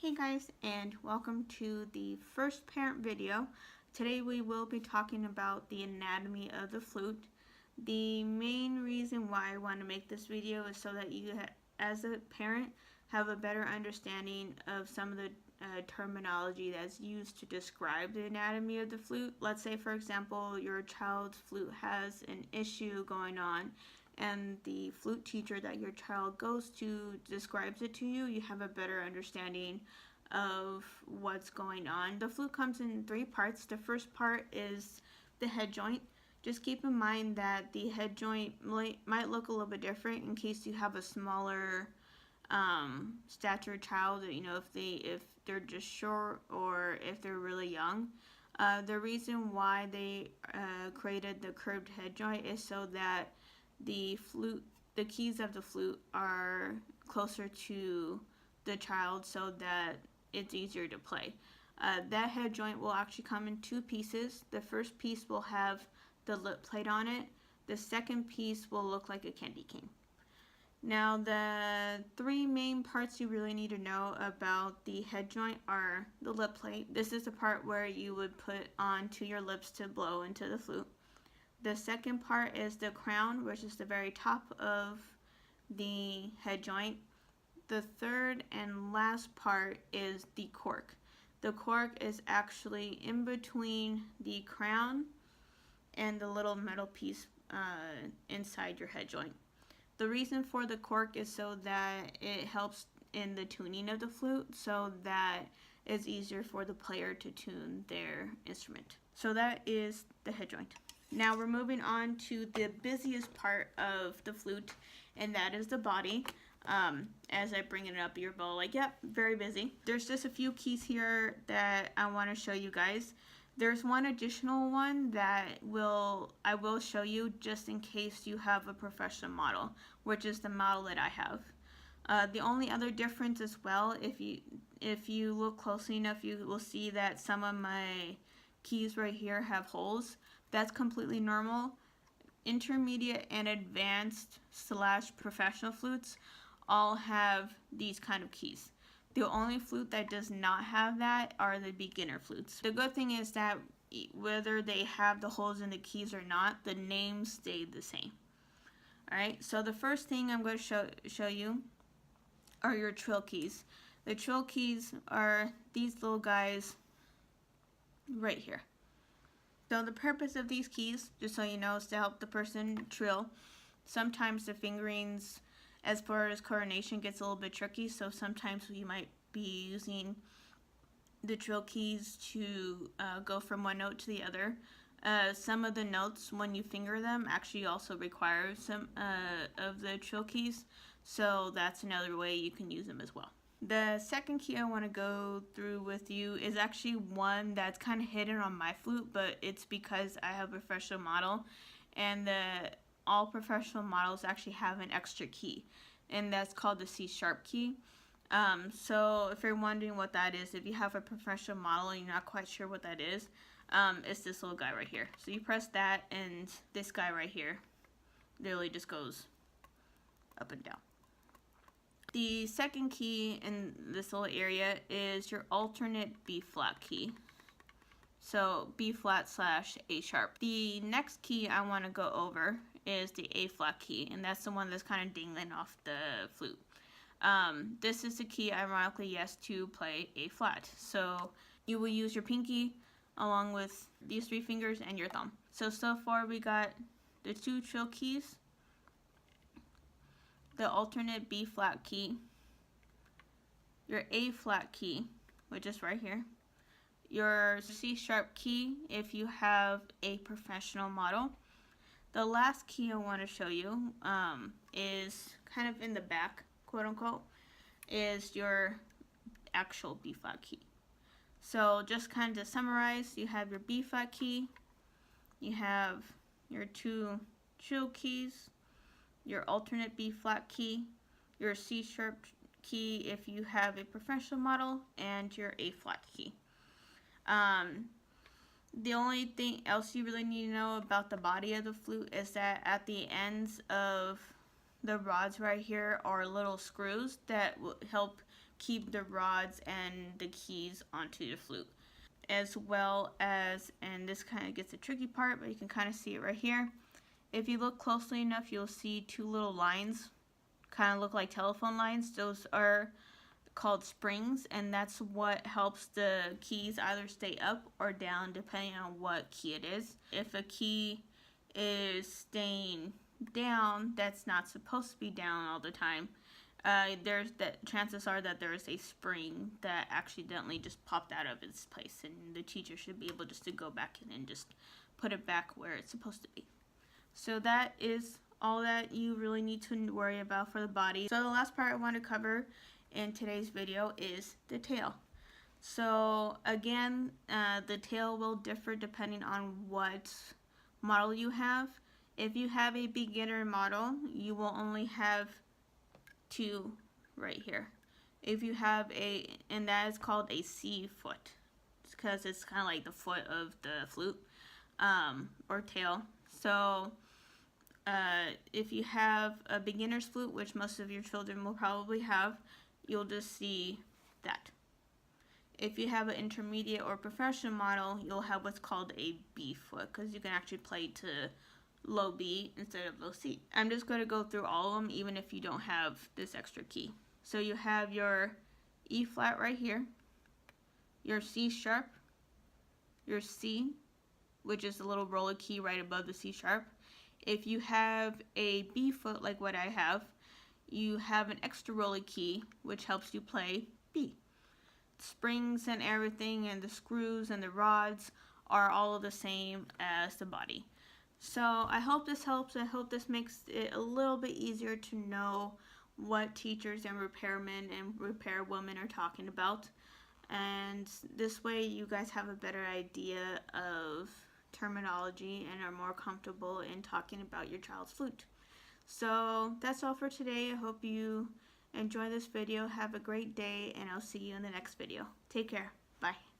Hey guys, and welcome to the first parent video. Today we will be talking about the anatomy of the flute. The main reason why I want to make this video is so that you as a parent have a better understanding of some of the terminology that's used to describe the anatomy of the flute. Let's say, for example, your child's flute has an issue going on and the flute teacher that your child goes to describes it to you, you have a better understanding of what's going on. The flute comes in three parts. The first part is the head joint. Just keep in mind that the head joint might look a little bit different in case you have a smaller stature child, if they're just short or if they're really young. The reason why they created the curved head joint is so that the keys of the flute are closer to the child so that it's easier to play. That head joint will actually come in two pieces. The first piece will have the lip plate on it. The second piece will look like a candy cane. Now, the three main parts you really need to know about the head joint are the lip plate. This is the part where you would put onto your lips to blow into the flute. The second part is the crown, which is the very top of the head joint. The third and last part is the cork. The cork is actually in between the crown and the little metal piece inside your head joint. The reason for the cork is so that it helps in the tuning of the flute, so that it's easier for the player to tune their instrument. So that is the head joint. Now we're moving on to the busiest part of the flute, and that is the body. As I bring it up, you're both like, yep, very busy. There's just a few keys here that I want to show you guys. There's one additional one that I will show you just in case you have a professional model, which is the model that I have. The only other difference as well, if you look closely enough, you will see that some of my keys right here have holes. That's completely normal. Intermediate and advanced / professional flutes all have these kind of keys. The only flute that does not have that are the beginner flutes. The good thing is that whether they have the holes in the keys or not, the names stay the same. Alright, so the first thing I'm going to show you are your trill keys. The trill keys are these little guys right here. So the purpose of these keys, just so you know, is to help the person trill. Sometimes the fingerings, as far as coordination, gets a little bit tricky, so sometimes you might be using the trill keys to go from one note to the other. Some of the notes, when you finger them, actually also require some of the trill keys, so that's another way you can use them as well. The second key I want to go through with you is actually one that's kind of hidden on my flute, but it's because I have a professional model, and all professional models actually have an extra key, and that's called the C# key. So if you're wondering what that is, if you have a professional model and you're not quite sure what that is, it's this little guy right here. So you press that, and this guy right here literally just goes up and down. The second key in this little area is your alternate B flat key. So B flat / A sharp. The next key I want to go over is the A flat key, and that's the one that's kind of dangling off the flute. This is the key, ironically, yes, to play A flat. So you will use your pinky along with these three fingers and your thumb. So far we got the two trill keys, the alternate B flat key, your A flat key, which is right here, your C# key if you have a professional model. The last key I want to show you is kind of in the back, quote unquote, is your actual B flat key. So just kind of to summarize, you have your B flat key, you have your two trill keys, your alternate B flat key, your C# key if you have a professional model, and your A flat key. The only thing else you really need to know about the body of the flute is that at the ends of the rods right here are little screws that will help keep the rods and the keys onto the flute. As well as, and this kind of gets the tricky part, but you can kind of see it right here. If you look closely enough, you'll see two little lines, kind of look like telephone lines. Those are called springs, and that's what helps the keys either stay up or down depending on what key it is. If a key is staying down, that's not supposed to be down all the time. Chances are that there is a spring that accidentally just popped out of its place, and the teacher should be able just to go back in and just put it back where it's supposed to be. So that is all that you really need to worry about for the body. So the last part I want to cover in today's video is the tail. So again, the tail will differ depending on what model you have. If you have a beginner model, you will only have two right here. If you have and that is called a C foot, because it's kind of like the foot of the flute, or tail. So if you have a beginner's flute, which most of your children will probably have, you'll just see that. If you have an intermediate or professional model, you'll have what's called a B foot, because you can actually play to low B instead of low C. I'm just going to go through all of them, even if you don't have this extra key. So you have your E flat right here, your C sharp, your C, which is the little roller key right above the C sharp. If you have a B foot like what I have, you have an extra roller key, which helps you play B. Springs and everything, and the screws and the rods are all the same as the body. So I hope this helps. I hope this makes it a little bit easier to know what teachers and repairmen and repairwomen are talking about. And this way you guys have a better idea of terminology and are more comfortable in talking about your child's flute. So that's all for today. I hope you enjoy this video. Have a great day, and I'll see you in the next video. Take care. Bye.